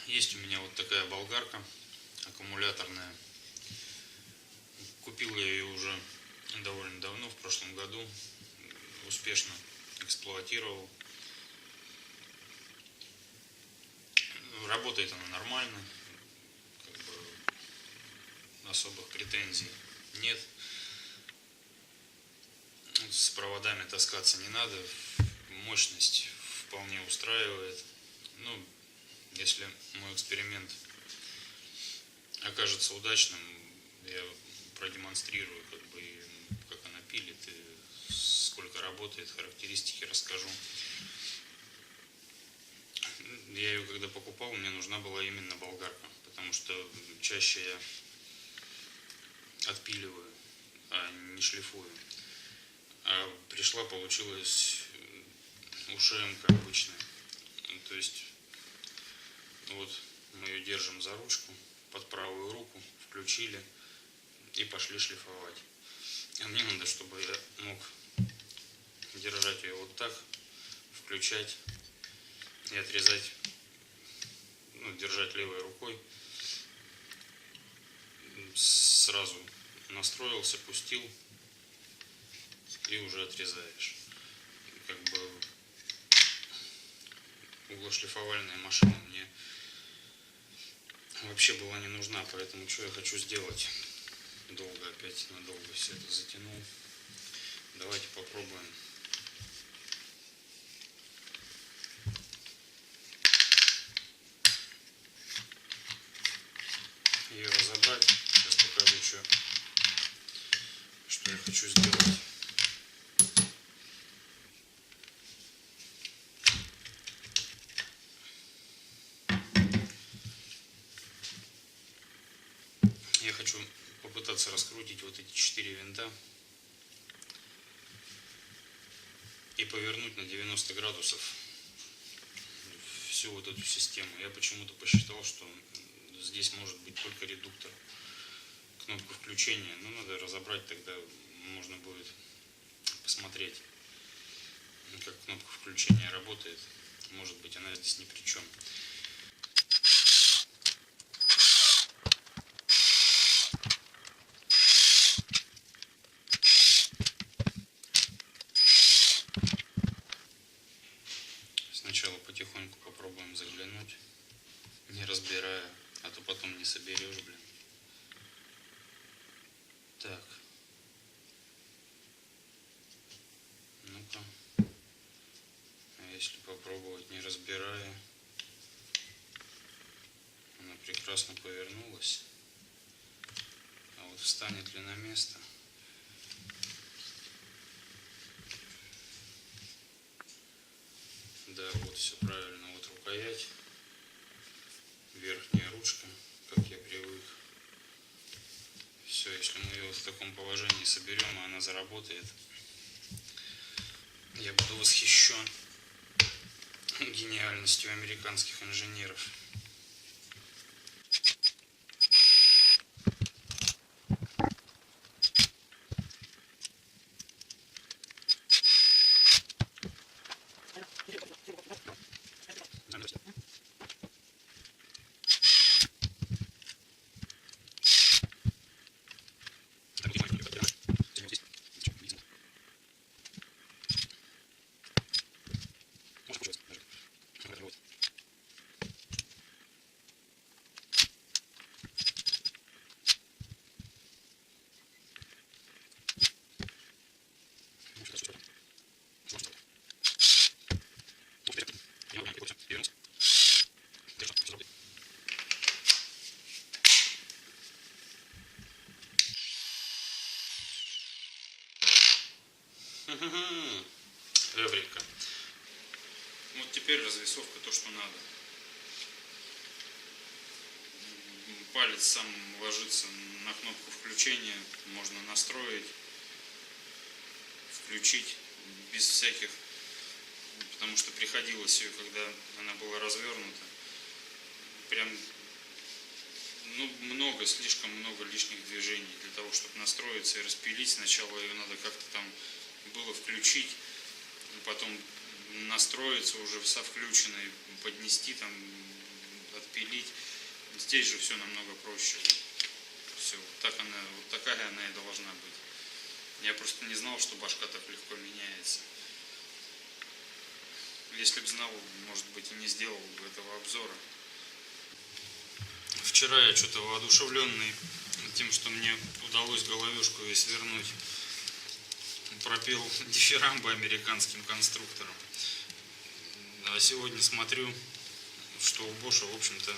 Есть у меня вот такая болгарка аккумуляторная. Купил я ее уже довольно давно, в прошлом году. Успешно эксплуатировал. Работает она нормально. Как бы особых претензий нет. С проводами таскаться не надо. Мощность вполне устраивает. Ну, если мой эксперимент окажется удачным, я продемонстрирую, как она пилит и сколько работает, характеристики расскажу. Я ее когда покупал, мне нужна была именно болгарка, потому что чаще я отпиливаю, а не шлифую. А пришла, получилась УШМ-ка обычная. То есть вот мы ее держим за ручку под правую руку, включили и пошли шлифовать. А мне надо, чтобы я мог держать ее вот так, включать и отрезать, держать левой рукой. Сразу настроился, пустил и уже отрезаешь. Как бы углошлифовальная машина мне вообще была не нужна, поэтому что я хочу сделать? Опять надолго все это затянул. Давайте попробуем. Ее разобрать. Сейчас покажу, что я хочу сделать. Я хочу попытаться раскрутить вот эти 4 винта и повернуть на 90 градусов всю вот эту систему. Я почему-то посчитал, что здесь может быть только редуктор, кнопка включения. Но надо разобрать, тогда можно будет посмотреть, как кнопка включения работает. Может быть, она здесь ни при чем. Сначала потихоньку попробуем заглянуть, не разбирая, а то потом не соберешь, блин. Так. Ну-ка. А если попробовать не разбирая? Она прекрасно повернулась. А вот встанет ли на место? Да, вот все правильно. Вот рукоять. Верхняя ручка, как я привык. Все, если мы ее в таком положении соберем, и она заработает, я буду восхищен гениальностью американских инженеров. Эврика. Вот теперь развесовка то, что надо. Палец сам ложится на кнопку включения, можно настроить, включить без всяких, потому что приходилось ее, когда она была развернута, прям слишком много лишних движений для того, чтобы настроиться и распилить. Сначала ее надо как-то там было включить, потом настроиться уже со включенной, поднести там отпилить. Здесь же все намного проще. Все, вот такая она и должна быть. Я просто не знал, что башка так легко меняется. Если бы знал, может быть, и не сделал бы этого обзора. Вчера я что-то воодушевленный тем, что мне удалось головешку и свернуть, пропел дифирамбы американским конструкторам. А сегодня смотрю, что у Боша, в общем-то,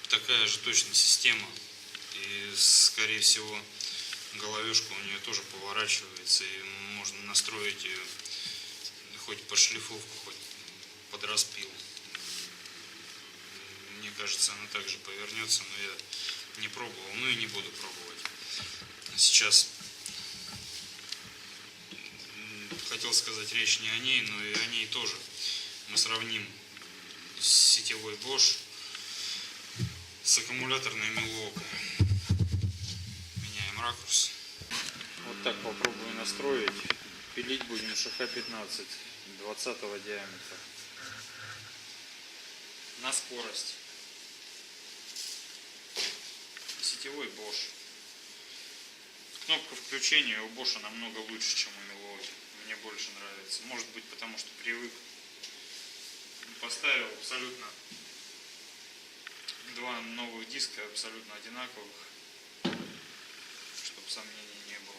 такая же точно система. И, скорее всего, головешка у нее тоже поворачивается, и можно настроить ее хоть под шлифовку, хоть под распил. Мне кажется, она также повернется, но я не пробовал, ну и не буду пробовать. Сейчас хотел сказать, речь не о ней, но и о ней тоже. Мы сравним сетевой Bosch с аккумуляторной Milwaukee. Меняем ракурс. Вот так попробую настроить. Пилить будем ШХ-15 20 диаметра на скорость. Сетевой Bosch. Кнопка включения у Bosch намного лучше, чем у Milwaukee. Мне больше нравится. Может быть, потому что привык. Поставил абсолютно два новых диска, абсолютно одинаковых, чтобы сомнений не было.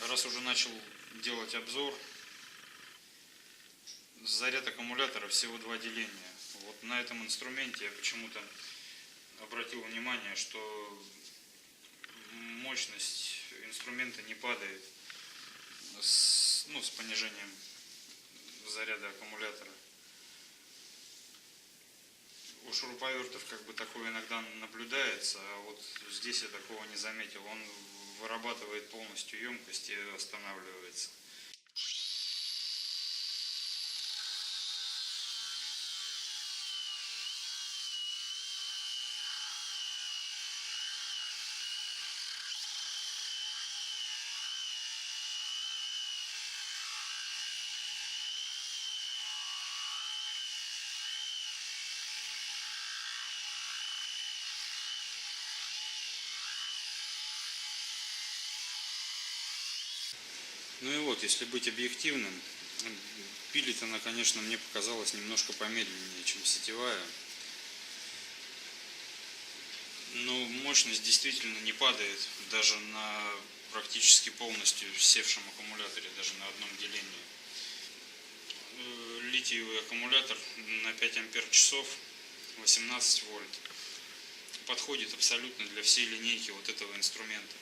Раз уже начал делать обзор, заряд аккумулятора всего 2 деления. Вот на этом инструменте я почему-то обратил внимание, что мощность инструмента не падает с понижением заряда аккумулятора. У шуруповертов как бы такое иногда наблюдается, а вот здесь я такого не заметил. Он вырабатывает полностью емкость и останавливается. Ну и вот, если быть объективным, пилит она, конечно, мне показалась немножко помедленнее, чем сетевая. Но мощность действительно не падает даже на практически полностью севшем аккумуляторе, даже на одном делении. Литиевый аккумулятор на 5 ампер-часов, 18 вольт. Подходит абсолютно для всей линейки вот этого инструмента.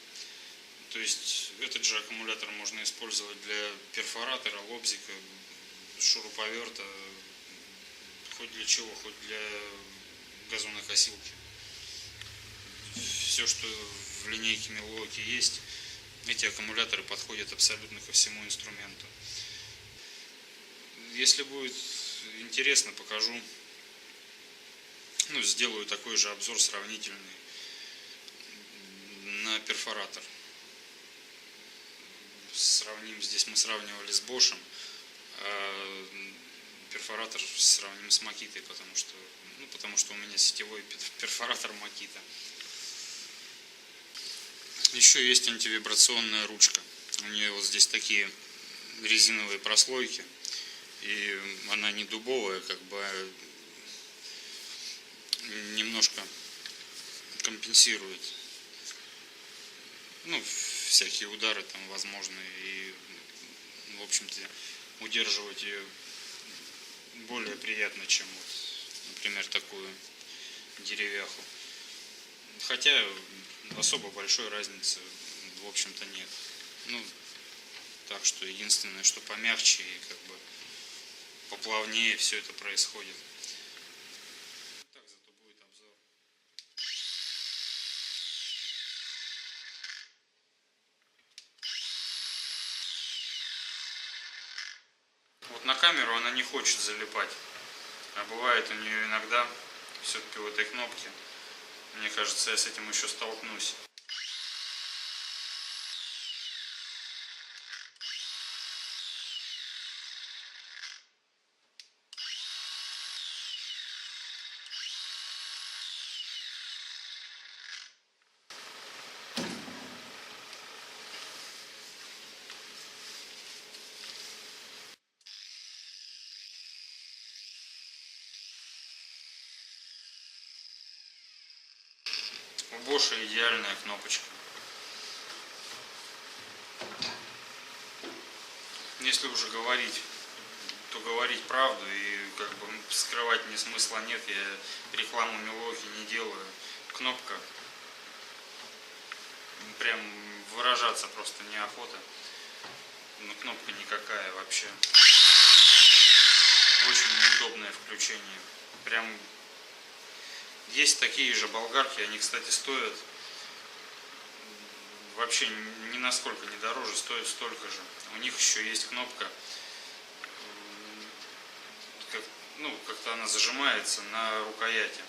То есть этот же аккумулятор можно использовать для перфоратора, лобзика, шуруповерта, хоть для чего, хоть для газонокосилки. Все, что в линейке Milwaukee есть, эти аккумуляторы подходят абсолютно ко всему инструменту. Если будет интересно, покажу, сделаю такой же обзор сравнительный на перфоратор. Сравним, здесь мы сравнивали с Bosch, а перфоратор сравним с Makita, потому что у меня сетевой перфоратор Makita. Еще есть антивибрационная ручка. У нее вот здесь такие резиновые прослойки, и она не дубовая, как бы немножко компенсирует всякие удары там возможные, и в общем-то удерживать ее более приятно, чем вот, например, такую деревяху. Хотя особо большой разницы в общем-то нет. Так что единственное, что помягче и как бы поплавнее все это происходит. Так зато будет обзор. камеру она не хочет залипать. А бывает у нее иногда все-таки в этой кнопке. Мне кажется, я с этим еще столкнусь. У Bosch идеальная кнопочка. Если уже говорить, то говорить правду, и как бы скрывать мне смысла нет. Я рекламу Милохи не делаю. Кнопка, прям выражаться просто неохота. Но кнопка никакая вообще. Очень неудобное включение. Прям есть такие же болгарки, они, кстати, стоят вообще ни насколько не дороже, стоят столько же. У них еще есть кнопка, как-то она зажимается на рукояти.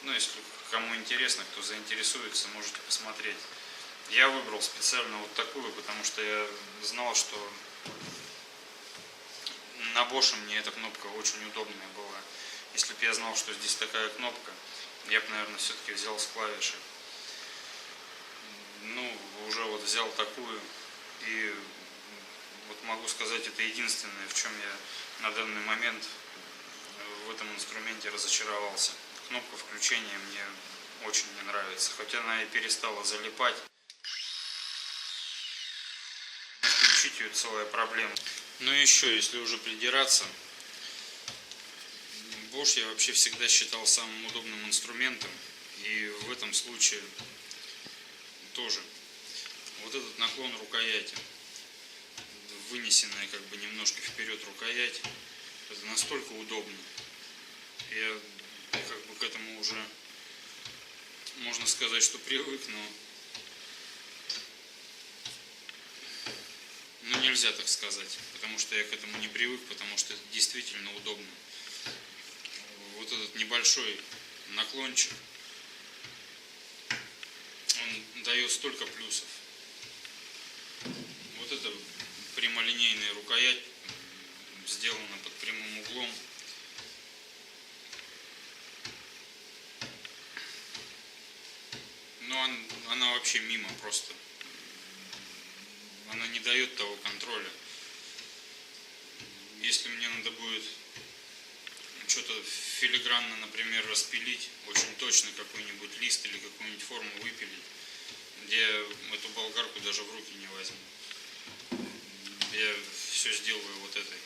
Ну, если кому интересно, кто заинтересуется, можете посмотреть. Я выбрал специально вот такую, потому что я знал, что на Bosch мне эта кнопка очень удобная была. Если бы я знал, что здесь такая кнопка, я бы, наверное, все-таки взял с клавишей. Ну, уже вот взял такую, и вот могу сказать, это единственное, в чем я на данный момент в этом инструменте разочаровался. Кнопка включения мне очень не нравится, хотя она и перестала залипать. Включить ее целая проблема. Ну и еще, если уже придираться, Bosch я вообще всегда считал самым удобным инструментом, и в этом случае тоже. Вот этот наклон рукояти, вынесенная как бы немножко вперед рукоять, это настолько удобно. Я как бы к этому уже, можно сказать, что привык, но нельзя так сказать, потому что я к этому не привык, потому что это действительно удобно. Вот этот небольшой наклончик, он дает столько плюсов. Вот это прямолинейная рукоять, сделана под прямым углом. Но она вообще мимо просто. Она не дает того контроля. Если мне надо будет что-то филигранно, например, распилить, очень точно какой-нибудь лист или какую-нибудь форму выпилить, я эту болгарку даже в руки не возьму. Я все сделаю вот этой.